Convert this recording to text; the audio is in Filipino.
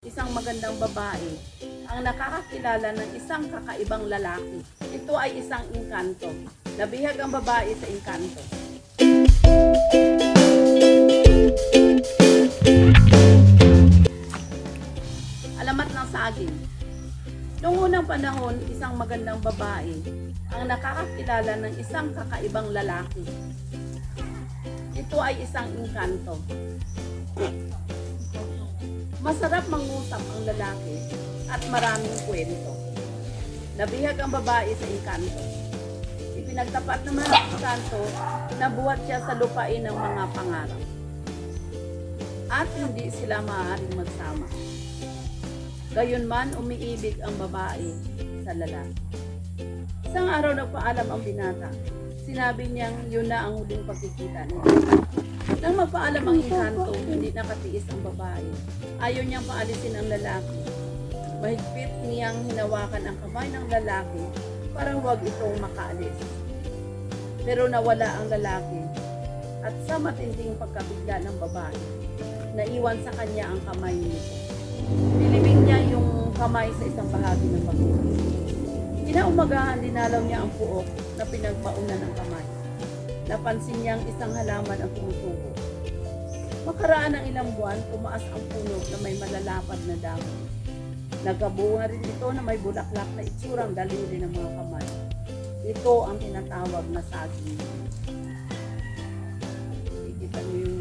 Isang magandang babae ang nakakakilala ng isang kakaibang lalaki. Ito ay isang engkanto. Nabihag ang babae sa engkanto. Alamat ng saging. Noong unang panahon, isang magandang babae ang nakakakilala ng isang kakaibang lalaki. Ito ay isang engkanto. Masarap mangusap ang lalaki at maraming kwento. Nabihag ang babae sa engkanto. Ipinagtapat naman ang engkanto na buhat siya sa lupain ng mga pangarap. At hindi sila maaaring magsama. Gayunman umiibig ang babae sa lalaki. Isang araw nagpaalam ang binata. Sinabi niyang yun na ang huling pagkikita niya. Nang magpaalam ang engkanto, hindi nakatiis ang babae. Ayaw niyang paalisin ang lalaki. Mahigpit niyang hinawakan ang kamay ng lalaki para huwag itong makaalis. Pero nawala ang lalaki at sa matinding pagkabigla ng babae, naiwan sa kanya ang kamay nito. Nilibing niya yung kamay sa isang bahagi ng baguhan. Kinaumagahan, dinalaw niya ang puok na pinagmaunan ng kamay. Napansin niyang isang halaman ang tumutubo. Makaraan ng ilang buwan, tumaas ang puno na may malalapad na dahon. Nagkabunga rin ito na may bulaklak na itsurang daliri ng mga kamay. Ito ang tinatawag na saging. Ikita niyo yung